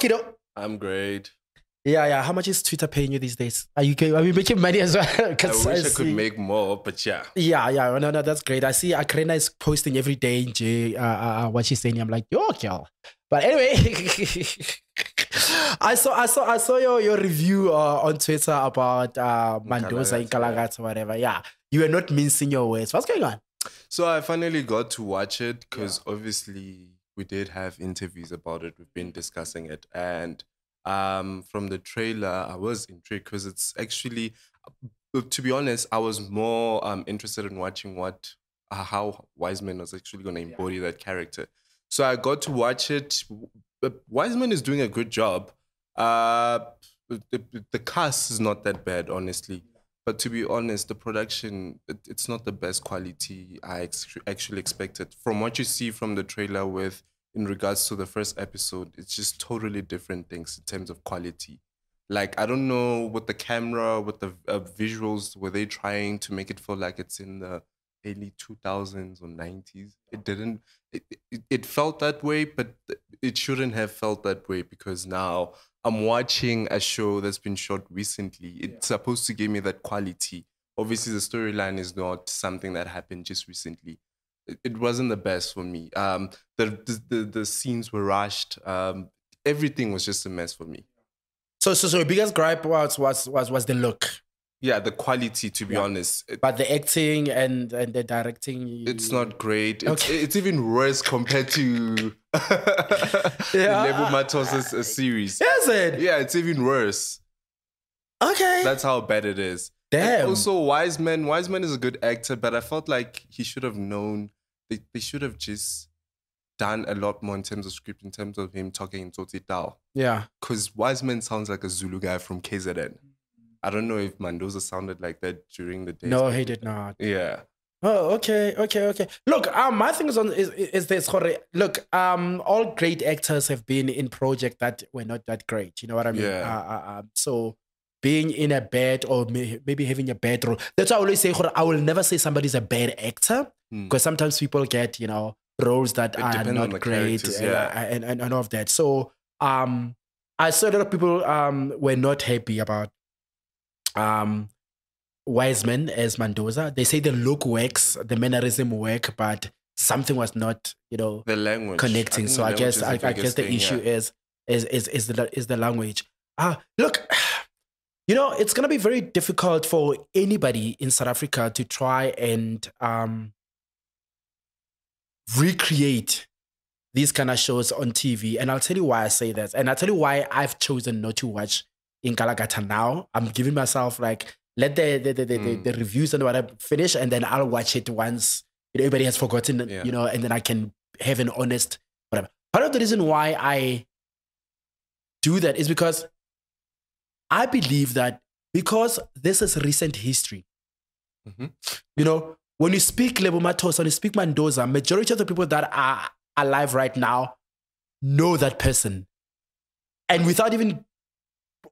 kiddo? I'm great. Yeah. How much is Twitter paying you these days? Are you making money as well? I wish I could make more, but yeah. Yeah. No, that's great. I see Akarina is posting every day, what she's saying. I'm like, yo, girl. But anyway, I saw your review on Twitter about Mandoza in Kalagata, whatever. Yeah, you were not mincing your words. What's going on? So I finally got to watch it because obviously we did have interviews about it. We've been discussing it, and from the trailer, I was intrigued because it's actually, to be honest, I was more interested in watching how Wiseman was actually going to embody that character. So I got to watch it. Wiseman is doing a good job. The cast is not that bad, honestly. But to be honest, the production, it's not the best quality I actually expected. From what you see from the trailer in regards to the first episode, it's just totally different things in terms of quality. Like, I don't know, with the camera, with the visuals, were they trying to make it feel like it's in the early 2000s or 90s? It felt that way, but it shouldn't have felt that way because now I'm watching a show that's been shot recently. It's supposed to give me that quality. Obviously, the storyline is not something that happened just recently. It wasn't the best for me. The scenes were rushed. Everything was just a mess for me. So your biggest gripe was the look. Yeah, the quality, to be honest. But the acting and the directing... It's not great. It's even worse compared to the Lebo Matos' series. Is it? Yeah, it's even worse. Okay. That's how bad it is. Damn. And also, Wiseman is a good actor, but I felt like he should have known. They should have just done a lot more in terms of script, in terms of him talking in Tsotsi Tao. Yeah. Because Wiseman sounds like a Zulu guy from KZN. I don't know if Mandoza sounded like that during the day. No, he did not. Yeah. Oh, okay. Look, my thing is this. Look, all great actors have been in projects that were not that great. You know what I mean? Yeah. So being in a bad or maybe having a bad role. That's why I always say, I will never say somebody's a bad actor because sometimes people get, roles that are not great and all of that. So I saw a lot of people were not happy about Wiseman as Mandoza. They say the look works, the mannerism work, but something was not, the language connecting. So I guess the issue is the language. Look, it's gonna be very difficult for anybody in South Africa to try and recreate these kind of shows on TV. And I'll tell you why I say that. And I'll tell you why I've chosen not to watch in Kalagata now. I'm giving myself let the reviews and whatever finish, and then I'll watch it once everybody has forgotten, and then I can have an honest whatever. Part of the reason why I do that is because I believe that because this is recent history, when you speak Lebo Matos, when you speak Mandoza, majority of the people that are alive right now know that person. And without even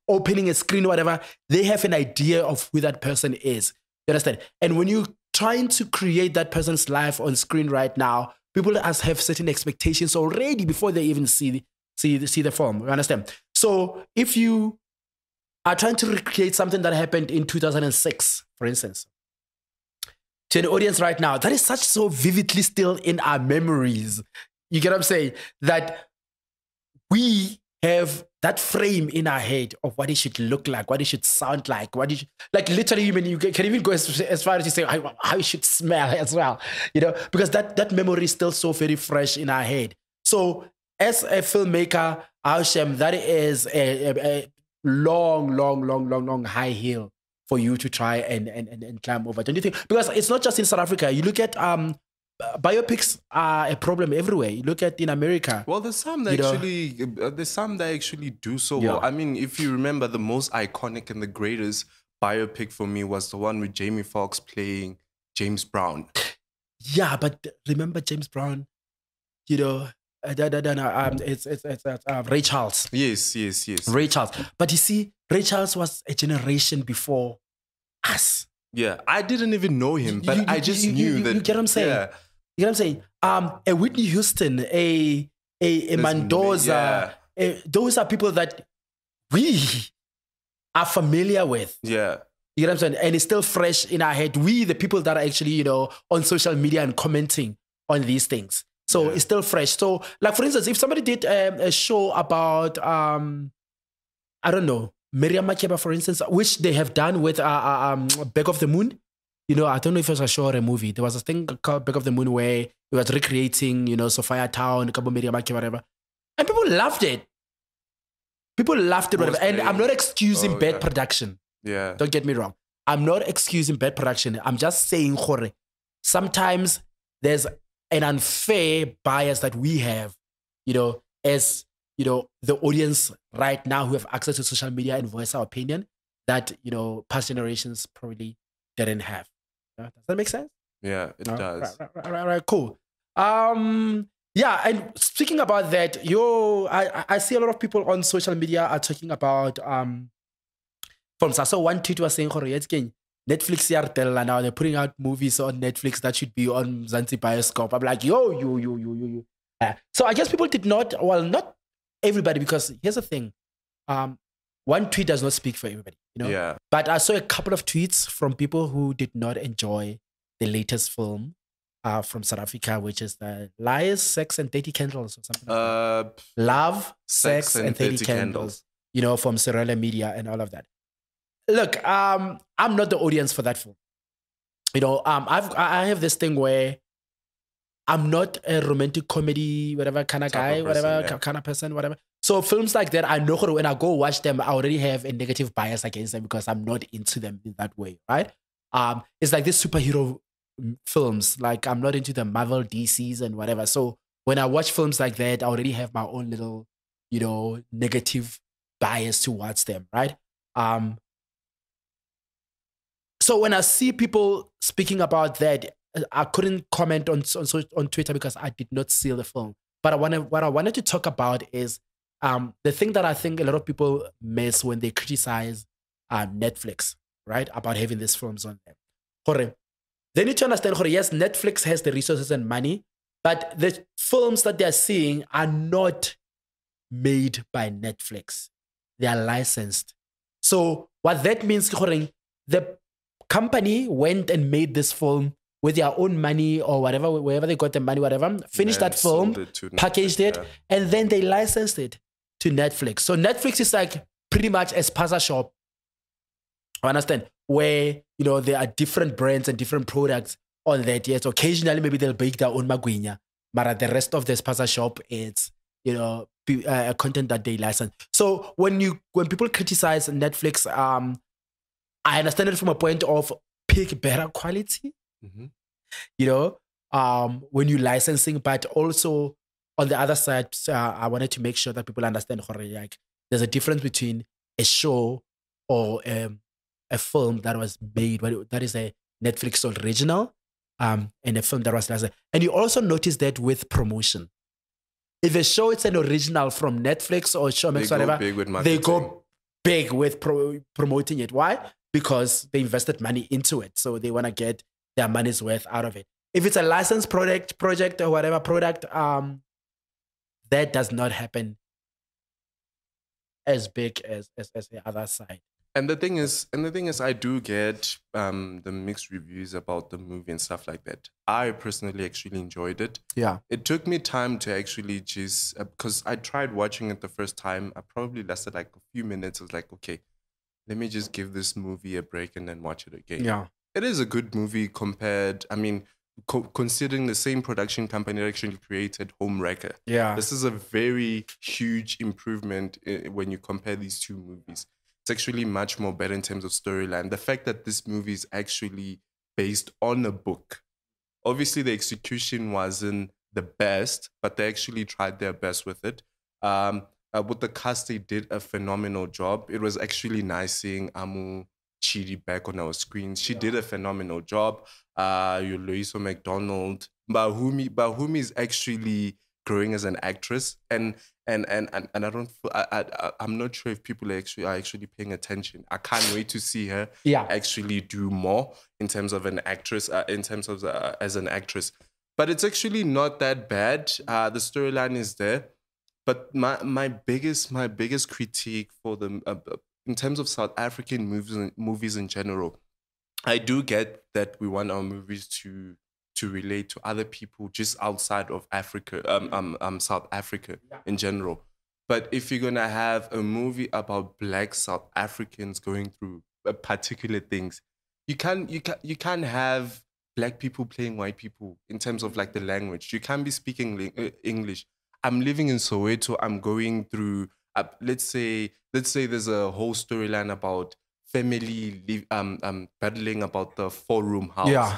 opening a screen or whatever, they have an idea of who that person is. You understand? And when you're trying to create that person's life on screen right now, people have certain expectations already before they even see the film. You understand? So if you are trying to recreate something that happened in 2006, for instance, to an audience right now, that is so vividly still in our memories. You get what I'm saying? That we have that frame in our head of what it should look like, what it should sound like, literally, you can even go as far as to say how it should smell as well, because that memory is still so very fresh in our head. So as a filmmaker, Hashem, that is a long high hill for you to try and climb over. Don't you think? Because it's not just in South Africa. You look at biopics are a problem everywhere. You look at in America. Well, there's some that actually do so well. I mean, if you remember, the most iconic and the greatest biopic for me was the one with Jamie Foxx playing James Brown. Yeah, but remember James Brown? It's Ray Charles. Yes. Ray Charles. But you see, Ray Charles was a generation before us. Yeah, I didn't even know him, but I just knew that. You get what I'm saying? Yeah. You get what I'm saying? A Whitney Houston, a Mandoza, those are people that we are familiar with. Yeah. You know what I'm saying? And it's still fresh in our head. We, the people that are actually, you know, on social media and commenting on these things. So it's still fresh. So, like, for instance, if somebody did a show about, I don't know, Miriam Makeba, for instance, which they have done with Back of the Moon. You know, I don't know if it was a show or a movie. There was a thing called Back of the Moon where it was recreating, you know, Sophia Town, Cabo Miriam Makeba, whatever. And people loved it. People laughed at whatever. And I'm not excusing bad production. Yeah. Don't get me wrong. I'm not excusing bad production. I'm just saying, sometimes there's an unfair bias that we have, you know, as, you know, the audience right now who have access to social media and voice our opinion that, you know, past generations probably didn't have. Does that make sense? Yeah, it does. Right, cool. Yeah, and speaking about that, I see a lot of people on social media are talking about films. I saw one tweet was saying, Netflix yartella now they're putting out movies on Netflix that should be on Zanzibar Bioscope. I'm like, yo. So I guess people did not, well, not everybody, because here's the thing. One tweet does not speak for everybody, you know? Yeah. But I saw a couple of tweets from people who did not enjoy the latest film from South Africa, which is the Lies, Sex, and 30 Candles or something like that. Love, Sex, and 30 Candles, you know, from Sorella Media and all of that. Look, I'm not the audience for that film. You know, I have this thing where I'm not a romantic comedy, whatever kind of guy, whatever kind of person, whatever. So films like that, I know when I go watch them, I already have a negative bias against them because I'm not into them in that way, right? It's like these superhero films. Like I'm not into the Marvel, DCs, and whatever. So when I watch films like that, I already have my own little, you know, negative bias towards them, right? So when I see people speaking about that, I couldn't comment on Twitter because I did not see the film. But what I wanted to talk about is the thing that I think a lot of people miss when they criticize Netflix, right? About having these films on them. They need to understand, yes, Netflix has the resources and money, but the films that they're seeing are not made by Netflix. They are licensed. So what that means, the company went and made this film with their own money or whatever, wherever they got the money, whatever, finished that film, packaged it, and then they licensed it to Netflix. So Netflix is like pretty much a spaza shop. I understand, where, you know, there are different brands and different products on that. Yes, occasionally maybe they'll bake their own magwinya, but the rest of the spaza shop, it's, you know, content that they license. So when people criticize Netflix, I understand it from a point of pick better quality, you know, when you're licensing, but also on the other side, I wanted to make sure that people understand, like, there's a difference between a show or a film that was made, that is a Netflix original, and a film that was licensed. And you also notice that with promotion. If a show is an original from Netflix or Showmax, whatever, they go big with promoting it. Why? Because they invested money into it. So they want to get their money's worth out of it. If it's a licensed project or whatever product, that does not happen as big as the other side. And the thing is, I do get the mixed reviews about the movie and stuff like that. I personally actually enjoyed it. Yeah. It took me time to actually just, because I tried watching it the first time. I probably lasted like a few minutes. I was like, okay, let me just give this movie a break and then watch it again. Yeah. It is a good movie compared, I mean, considering the same production company that actually created Home Wrecker. Yeah. This is a very huge improvement when you compare these two movies. It's actually much more better in terms of storyline. The fact that this movie is actually based on a book. Obviously, the execution wasn't the best, but they actually tried their best with it. With the cast, they did a phenomenal job. It was actually nice seeing Amu Chidi back on our screens. She did a phenomenal job. Your Loiso McDonald. Bahumi is actually growing as an actress, and I don't. I'm not sure if people are actually paying attention. I can't wait to see her actually do more in terms of an actress. As an actress, but it's actually not that bad. The storyline is there. But my biggest critique for them in terms of South African movies in general, I do get that we want our movies to relate to other people just outside of Africa, South Africa in general. But if you're gonna have a movie about Black South Africans going through particular things, you can't have Black people playing white people in terms of like the language. You can't be speaking English. I'm living in Soweto. I'm going through. Let's say there's a whole storyline about battling about the 4-room house. Yeah.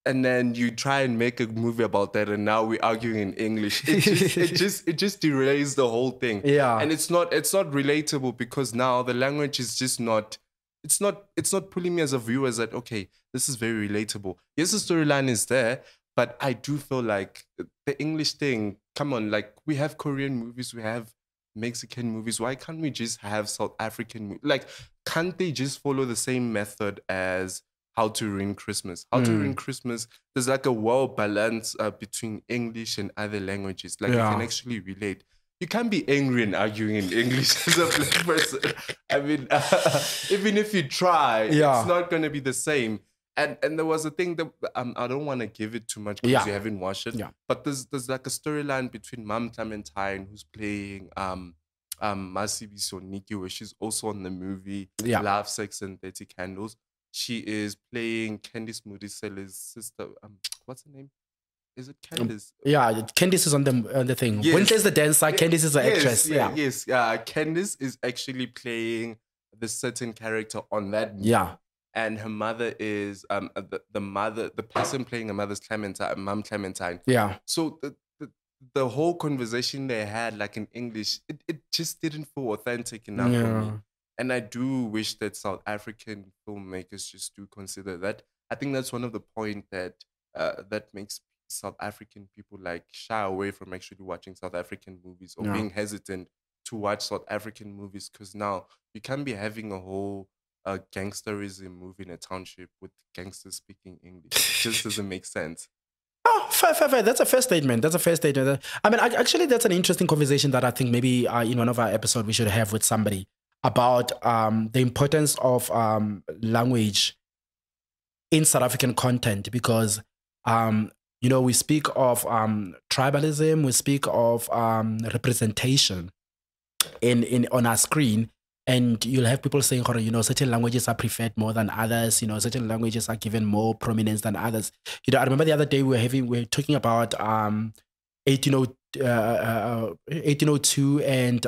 And then you try and make a movie about that, and now we're arguing in English. It just derails the whole thing. Yeah. And it's not relatable because now the language is just not. It's not pulling me as a viewer as that, okay, this is very relatable. Yes, the storyline is there, but I do feel like the English thing, come on, like we have Korean movies, we have Mexican movies. Why can't we just have South African movies? Like, can't they just follow the same method as How to Ruin Christmas? How to Ruin Christmas, there's like a well balance between English and other languages. Like you can actually relate. You can't be angry and arguing in English as a Black person. I mean, even if you try, it's not going to be the same. And there was a thing that I don't want to give it too much because you haven't watched it. Yeah. But there's like a storyline between Mam Clementine, who's playing Masibiso Nikki, where she's also on the movie Love, Sex, and 30 Candles. She is playing Candice Mudisele's sister. What's her name? Is it Candice? Yeah, Candice is on the thing. Yes. Winter's the dancer, Candice is the actress. Yes. Candice is actually playing the certain character on that movie. Yeah. And her mother is the person playing her mother's Mom Clementine. Yeah. So the whole conversation they had, like in English, it just didn't feel authentic enough for me. And I do wish that South African filmmakers just do consider that. I think that's one of the point that makes South African people like shy away from actually watching South African movies or being hesitant to watch South African movies, because now you can be having a whole gangsterism movie in a township with gangsters speaking English. It just doesn't make sense. Oh, fair. That's a fair statement. I mean, actually, that's an interesting conversation that I think maybe in one of our episodes we should have with somebody about the importance of language in South African content, because we speak of tribalism, we speak of representation on our screen, and you'll have people saying, certain languages are preferred more than others. Certain languages are given more prominence than others. I remember the other day we were talking about 1802 and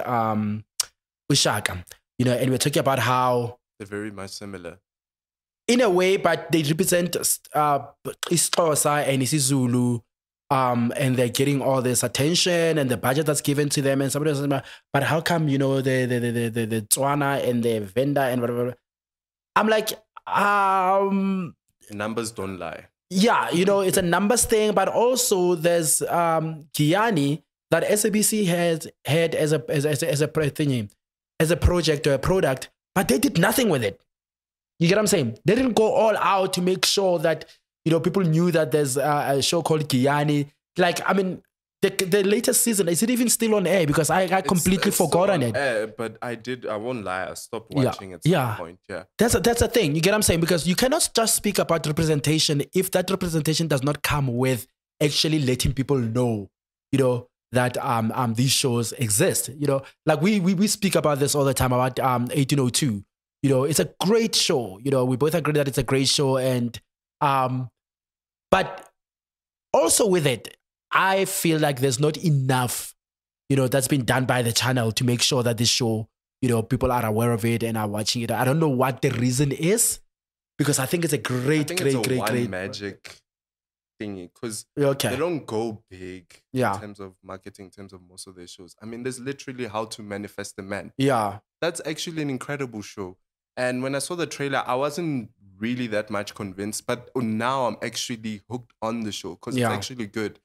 Ushaka. And we're talking about how they're very much similar in a way, but they represent isiXhosa and isiZulu, and they're getting all this attention and the budget that's given to them, and somebody else. But how come the Tswana and the Venda and whatever? I'm like, numbers don't lie. Yeah, it's a numbers thing, but also there's Giyani that SABC had as a thingy, as a project or a product, but they did nothing with it. You get what I'm saying? They didn't go all out to make sure that people knew that there's a show called Giyani. Like, I mean, the latest season, is it even still on air? Because I completely forgot on it. Air, but I won't lie, I stopped watching at some point. Yeah, that's the thing. You get what I'm saying? Because you cannot just speak about representation if that representation does not come with actually letting people know, that these shows exist. Like we speak about this all the time about 1802. It's a great show. We both agree that it's a great show, and but also with it, I feel like there's not enough, that's been done by the channel to make sure that this show, people are aware of it and are watching it. I don't know what the reason is, because I think it's a great magic thingy, because they don't go big in terms of marketing, in terms of most of their shows. I mean, there's literally How to Manifest a Man. Yeah. That's actually an incredible show. And when I saw the trailer, I wasn't really that much convinced, but now I'm actually hooked on the show because it's actually good.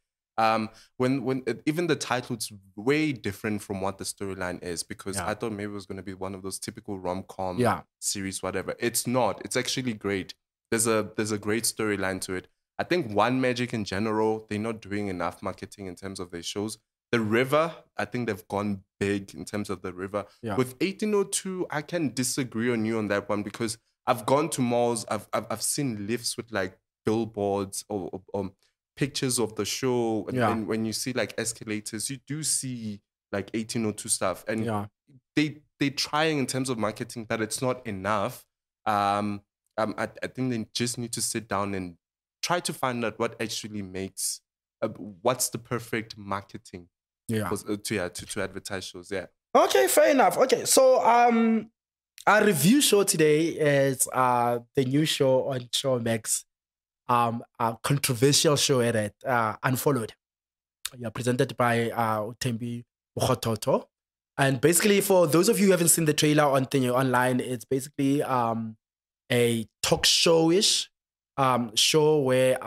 When even the title, it's way different from what the storyline is, because I thought maybe it was going to be one of those typical rom-com series, whatever. It's not. It's actually great. There's a great storyline to it. I think One Magic in general, they're not doing enough marketing in terms of their shows. The river, I think they've gone big in terms of the river. Yeah. With 1802, I can disagree on you on that one because I've gone to malls, I've seen lifts with like billboards or pictures of the show. And, Yeah. and when you see like escalators, you do see like 1802 stuff. And Yeah. they're trying in terms of marketing, but it's not enough. I think they just need to sit down and try to find out what actually makes, what's the perfect marketing Yeah. to advertise shows. Yeah. Okay, fair enough. Okay, so our review show today is the new show on Showmax, a controversial show at it, Unfollowed. Yeah, presented by Utembi Mokhototo. And basically, for those of you who haven't seen the trailer online, it's basically a talk show-ish show where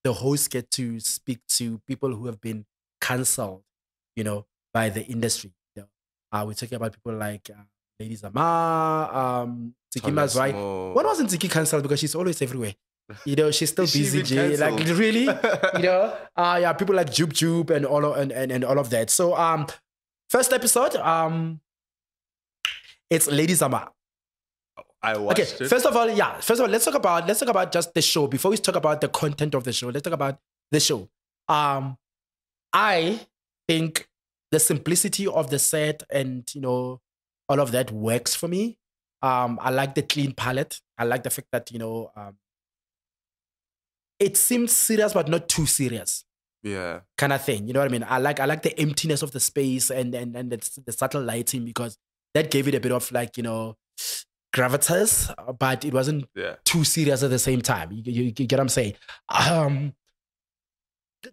the hosts get to speak to people who have been cancelled, by the industry. We're talking about people like Lady Zama, Tsikima's right. When wasn't Tsiki cancelled? Because she's always everywhere. She's still busy. Like really, yeah, people like Jube Jube and all of that. So, first episode, it's Lady Zama. I watched it. First of all, let's talk about just the show before we talk about the content of the show. Let's talk about the show. I think the simplicity of the set and all of that works for me. I like the clean palette. I like the fact that it seems serious but not too serious. Yeah, kind of thing. You know what I mean? I like the emptiness of the space and the subtle lighting because that gave it a bit of like gravitas, but it wasn't too serious at the same time. You get what I'm saying?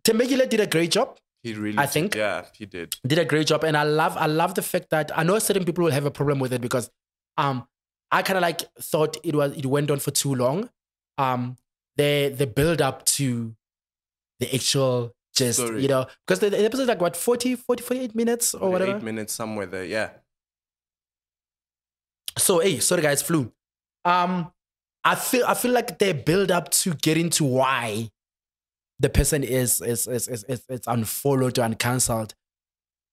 Temegile did a great job. He really I think. Yeah, he did a great job. And I love the fact that I know certain people will have a problem with it because I kind of like thought it went on for too long. The build up to the actual gist, because the episode is like what, 48 minutes or whatever? 8 minutes, somewhere there, yeah. So, hey, sorry guys, flew. I feel like they build up to get into why the person is unfollowed or uncancelled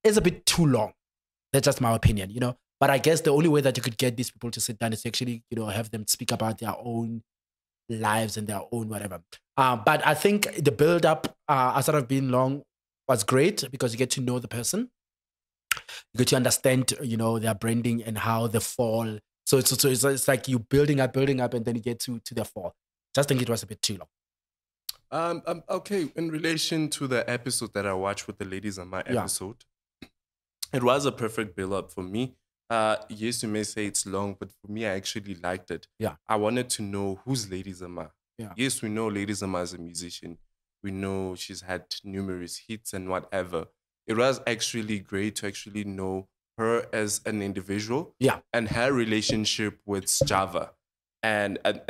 is a bit too long. That's just my opinion, But I guess the only way that you could get these people to sit down is to actually, have them speak about their own lives and their own whatever. But I think the build up, outside of being long, was great because you get to know the person. You get to understand, their branding and how they fall. So it's like you building up, and then you get to their fall. Just think it was a bit too long. Okay, in relation to the episode that I watched with the Ladies on My episode, it was a perfect build-up for me. Yes, you may say it's long, but for me, I actually liked it. Yeah. I wanted to know who's Lady Zama. Yeah. Yes, we know Lady Zama is a musician. We know she's had numerous hits and whatever. It was actually great to actually know her as an individual. Yeah. And her relationship with Java. And I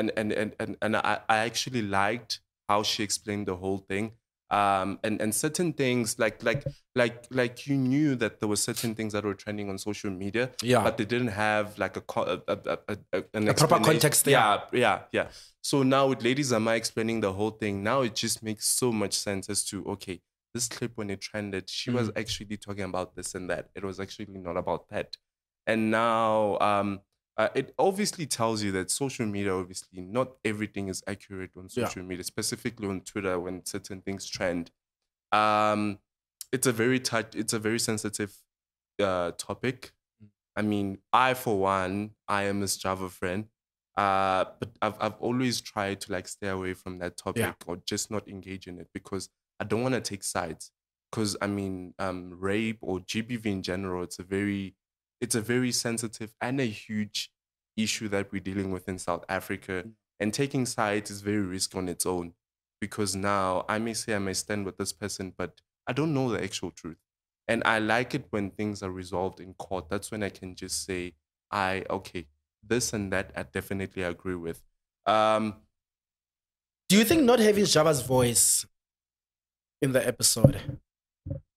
actually liked how she explained the whole thing. And certain things like you knew that there were certain things that were trending on social media, but they didn't have like a proper context there. Yeah. So now with Lady Zama explaining the whole thing, now it just makes so much sense as to, okay, this clip when it trended, she was actually talking about this and that. It was actually not about that. And now it obviously tells you that social media, obviously, not everything is accurate on social media, specifically on Twitter when certain things trend. It's a very sensitive topic. I mean, for one, I am a Java friend, but I've always tried to like stay away from that topic or just not engage in it because I don't want to take sides. Because I mean, rape or GBV in general, it's a very sensitive and a huge issue that we're dealing with in South Africa. And taking sides is very risky on its own because now I may say I may stand with this person, but I don't know the actual truth. And I like it when things are resolved in court. That's when I can just say, okay, this and that I definitely agree with. Do you think not having Java's voice in the episode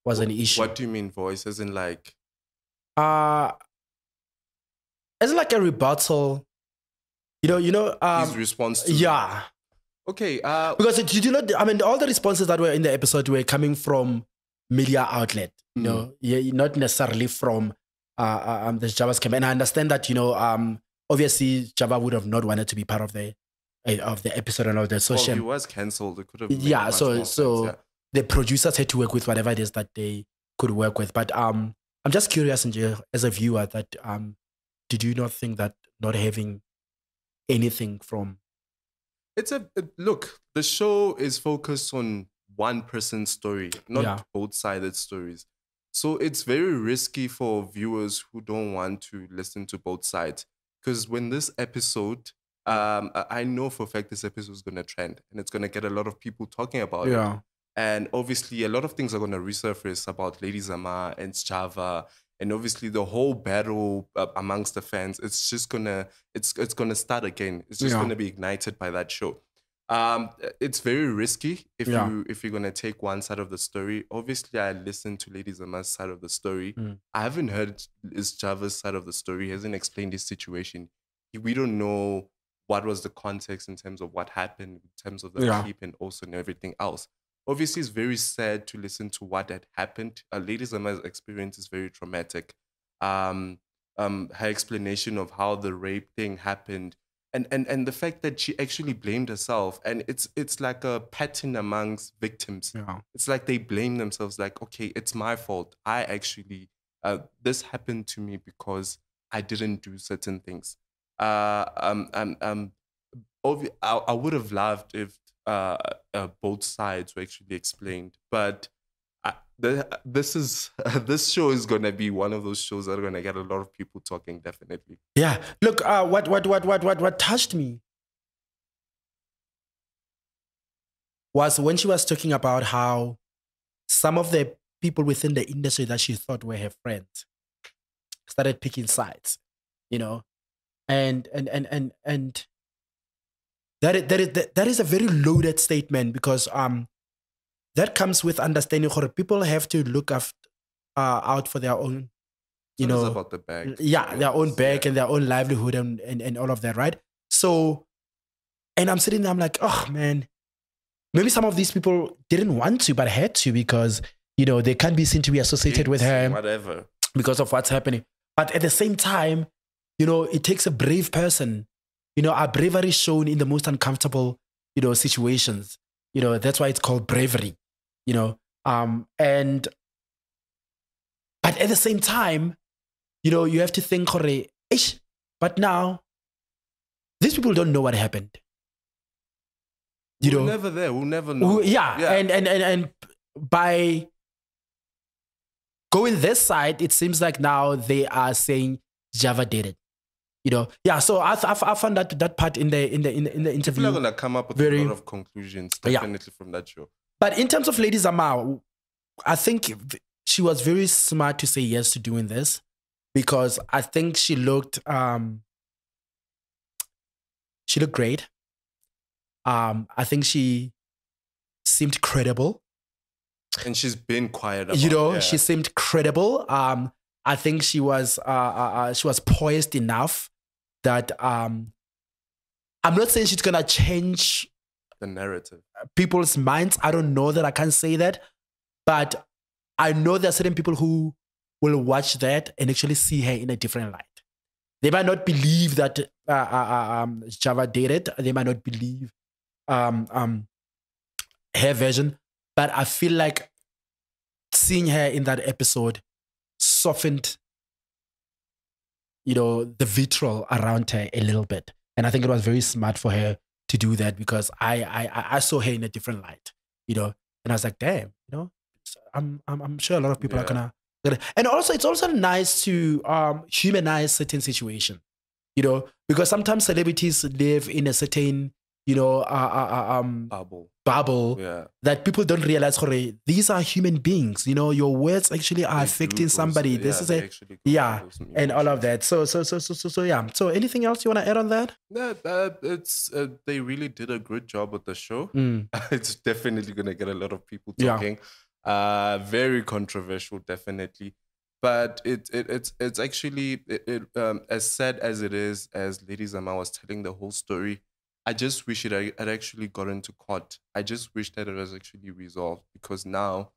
was an issue? What do you mean voice? As in like... As like a rebuttal, his response to... Yeah. Okay. Because did you know, I mean, all the responses that were in the episode were coming from media outlet, you know, not necessarily from the Java's camp. And I understand that, you know, obviously Java would have not wanted to be part of the episode and all that. So Well, he was cancelled. It could have made yeah, much so more sense, yeah. the producers had to work with whatever it is that they could work with. But I'm just curious, Nje, as a viewer, that did you not think that not having anything from look, the show is focused on one person's story, not Yeah. both-sided stories. So it's very risky for viewers who don't want to listen to both sides. Because when this episode, I know for a fact this episode is going to trend and it's going to get a lot of people talking about it. Yeah. And obviously, a lot of things are going to resurface about Lady Zama and Java, and obviously the whole battle amongst the fans. It's just gonna start again. It's just Yeah. gonna be ignited by that show. It's very risky if you're gonna take one side of the story. Obviously, I listened to Lady Zama's side of the story. I haven't heard is Java's side of the story. He hasn't explained his situation. We don't know what was the context in terms of what happened, in terms of the clip, and also and everything else. Obviously, it's very sad to listen to what had happened. Lady Zama's experience is very traumatic. Her explanation of how the rape thing happened, and the fact that she actually blamed herself, and it's like a pattern amongst victims. Yeah. It's like they blame themselves, like, okay, it's my fault. I actually this happened to me because I didn't do certain things. I would have loved if both sides were actually explained, but this show is gonna be one of those shows that are gonna get a lot of people talking, definitely. Yeah. Look, what touched me was when she was talking about how some of the people within the industry that she thought were her friends started picking sides, you know, and that is a very loaded statement, because that comes with understanding how people have to look out for their own, you know, about the bag. their own bag and their own livelihood and all of that, right? So, and I'm sitting there, I'm like, oh man, maybe some of these people didn't want to, but had to, because, you know, they can't be seen to be associated with her, whatever, because of what's happening. But at the same time, you know, it takes a brave person. You know, our bravery is shown in the most uncomfortable, you know, situations. You know, that's why it's called bravery, you know. But at the same time, you know, you have to think, but now, these people don't know what happened. We're never there. We'll never know. And by going this side, it seems like now they are saying Java did it. You know, so I found that part in the interview. People are gonna come up with a lot of conclusions, definitely, from that show. But in terms of Lady Zama, I think she was very smart to say yes to doing this, because I think she looked great. I think she seemed credible. And she's been quiet about, you know, she seemed credible. I think she was poised enough that I'm not saying she's gonna change the narrative, people's minds. I don't know that. I can't say that, but I know there are certain people who will watch that and actually see her in a different light. They might not believe that Java did it. They might not believe her version, but I feel like seeing her in that episode softened, you know, the vitriol around her a little bit. And I think it was very smart for her to do that, because I saw her in a different light, you know, and I was like, damn, you know, I'm sure a lot of people are gonna. And also, it's also nice to humanize certain situations, you know, because sometimes celebrities live in a certain, you know, bubble that people don't realize. These are human beings. You know, your words actually are affecting somebody. This is and all of that. So yeah. So anything else you want to add on that? It's they really did a good job with the show. It's definitely gonna get a lot of people talking. Very controversial, definitely. But it's actually as sad as it is, as Lady Zama was telling the whole story. I just wish it had actually gotten to court. I just wish that it was actually resolved, because now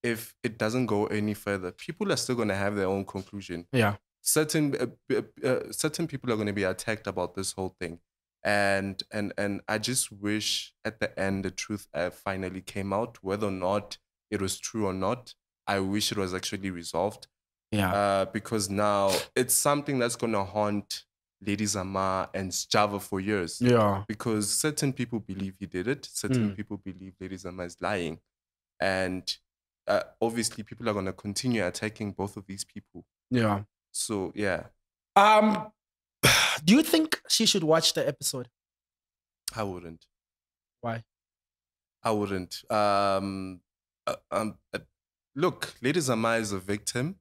if it doesn't go any further, people are still going to have their own conclusion. Yeah. Certain people are going to be attacked about this whole thing, and I just wish at the end the truth finally came out, whether or not it was true or not. I wish it was actually resolved. Yeah. Because now it's something that's going to haunt Lady Zama and Java for years. Yeah. Because certain people believe he did it. Certain people believe Lady Zama is lying. And obviously people are going to continue attacking both of these people. Yeah. So, yeah. Do you think she should watch the episode? I wouldn't. Why? I wouldn't. Look, Lady Zama is a victim,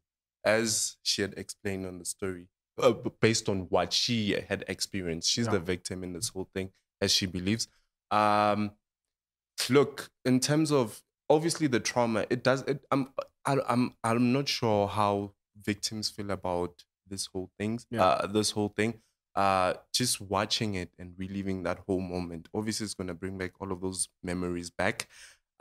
as she had explained on the story, based on what she had experienced. She's the victim in this whole thing, as she believes. Look, in terms of obviously the trauma, I'm not sure how victims feel about this whole thing. Just watching it and reliving that whole moment, obviously it's going to bring back all of those memories back.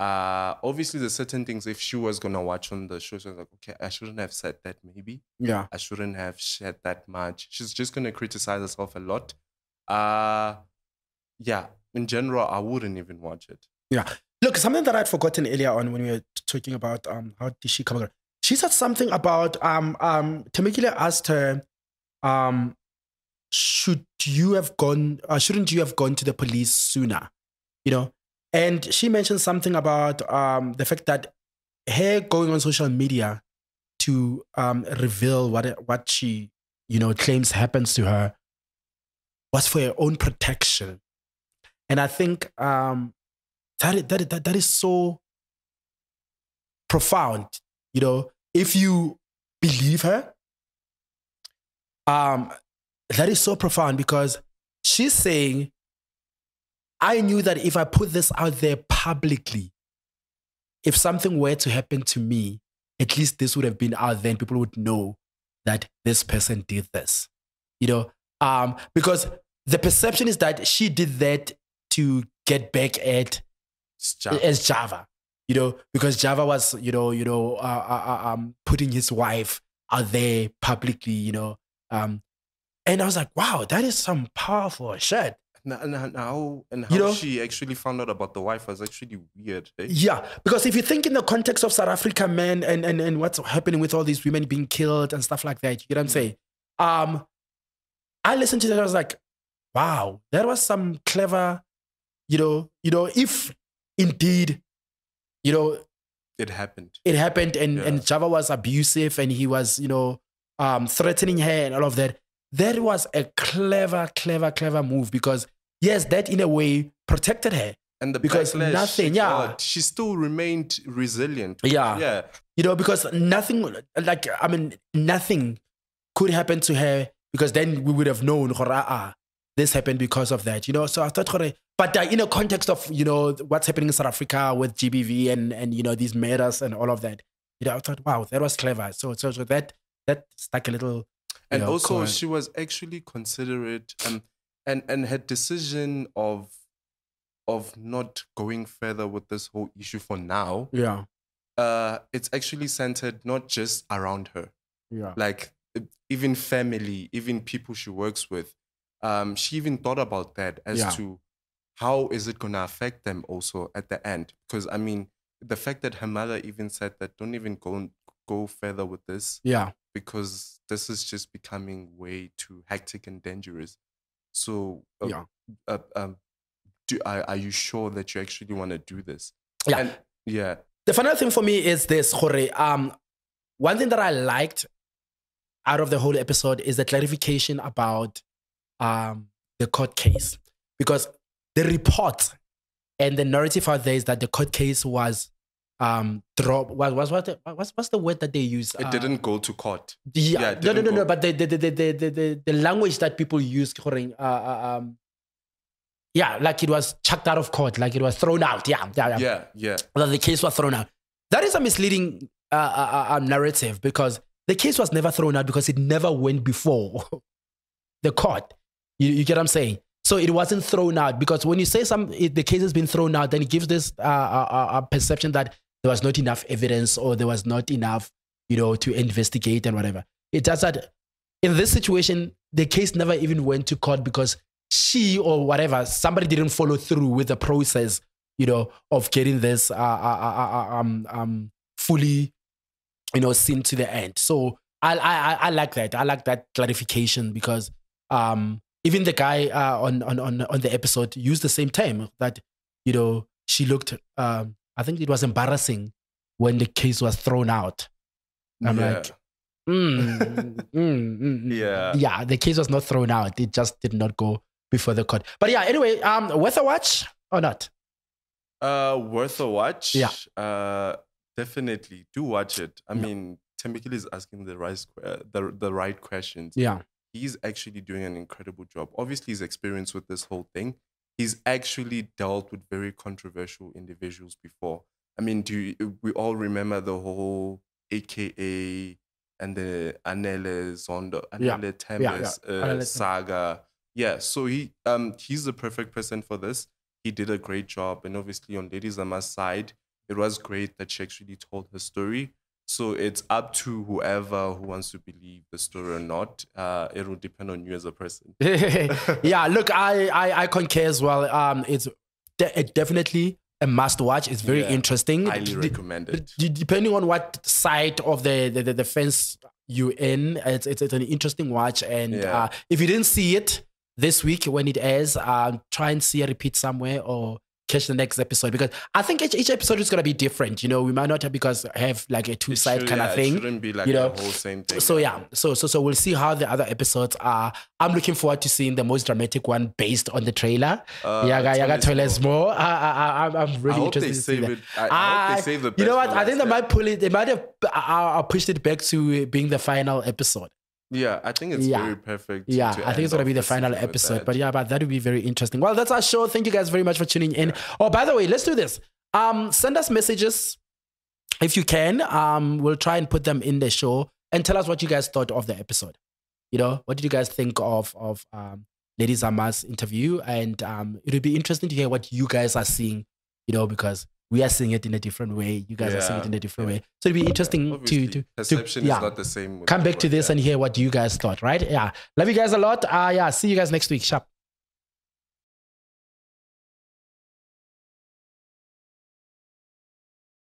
Obviously there's certain things, if she was going to watch on the show, she's like, okay, I shouldn't have said that, maybe. Yeah. I shouldn't have shared that much. She's just going to criticize herself a lot. Yeah, in general, I wouldn't even watch it. Yeah. Look, something that I'd forgotten earlier on when we were talking about how did she come across. She said something about Temekile asked her, shouldn't you have gone to the police sooner? You know? And she mentioned something about the fact that her going on social media to reveal what she, claims happens to her was for her own protection. And I think that is so profound. If you believe her, that is so profound, because she's saying, I knew that if I put this out there publicly, if something were to happen to me, at least this would have been out there and people would know that this person did this. Because the perception is that she did that to get back at Java, because Java was, putting his wife out there publicly, and I was like, wow, that is some powerful shit. And how she actually found out about the wife was actually weird. Eh? Yeah, because if you think in the context of South Africa, man, and what's happening with all these women being killed and stuff like that, you know what I'm saying? I listened to that, I was like, wow, that was some clever, if indeed, it happened. And Java was abusive and he was, threatening her and all of that. That was a clever move, because yes, that in a way protected her. And because nothing, she still remained resilient. Yeah. Because nothing could happen to her, because then we would have known, this happened because of that, So I thought, but in a context of, what's happening in South Africa with GBV and these murders and all of that, I thought, wow, that was clever. So that stuck a little. And also, she was actually considerate, and her decision of not going further with this whole issue for now. Yeah. It's actually centered not just around her. Yeah. Like even family, even people she works with. She even thought about that as to how is it gonna affect them also at the end. Because I mean, the fact that her mother even said that don't even go further with this. Yeah. Because this is just becoming way too hectic and dangerous. So, are you sure that you actually want to do this? Yeah. And, yeah. The final thing for me is this, Jorge. One thing that I liked out of the whole episode is the clarification about the court case. Because the report and the narrative out there is that the court case was drop. What's the word that they use? It didn't go to court. No. But the language that people use, like it was chucked out of court, like it was thrown out. Yeah. That the case was thrown out. That is a misleading narrative, because the case was never thrown out because it never went before the court. You get what I'm saying? So it wasn't thrown out, because when you say the case has been thrown out, then it gives this perception that there was not enough evidence or there was not enough, to investigate and whatever. It does that. In this situation, the case never even went to court because she or whatever, somebody didn't follow through with the process, of getting this fully, seen to the end. So I like that. I like that clarification because even the guy on the episode used the same term that, she looked, I think it was embarrassing when the case was thrown out. I'm like, yeah, the case was not thrown out. It just did not go before the court. But yeah, anyway, worth a watch or not? Worth a watch? Yeah. Definitely do watch it. I mean, Thembekile is asking the right questions. Yeah. He's actually doing an incredible job. Obviously, his experience with this whole thing, he's actually dealt with very controversial individuals before. I mean, we all remember the whole AKA and the Anele Tembes saga. Yeah, so he's the perfect person for this. He did a great job. And obviously on Lady Zama's side, it was great that she actually told her story. So it's up to whoever who wants to believe the story or not. It will depend on you as a person. Yeah, look, I concur as well. It's definitely a must watch. It's very interesting. Highly recommend it. Depending on what side of the fence you're in, it's an interesting watch. And if you didn't see it this week when it airs, try and see a repeat somewhere or catch the next episode, because I think each episode is going to be different. We might not have like a two-side kind of thing. It shouldn't be like the whole same thing. So so we'll see how the other episodes are. I'm looking forward to seeing the most dramatic one based on the trailer. Yaga Toilets more. I'm really interested to see that. I hope they save the best. You know what? I think they might pull it. They might have pushed it back to being the final episode. Yeah, I think it's very perfect. Yeah, I think it's going to be the final episode. But but that would be very interesting. Well, that's our show. Thank you guys very much for tuning in. Oh, by the way, let's do this. Send us messages if you can. We'll try and put them in the show and tell us what you guys thought of the episode. What did you guys think of Lady Zama's interview? And it would be interesting to hear what you guys are seeing, because we are seeing it in a different way. You guys are seeing it in a different way. So it'd be interesting to perception is not the same. Come back to this and hear what you guys thought, right? Yeah. Love you guys a lot. See you guys next week. Sharp.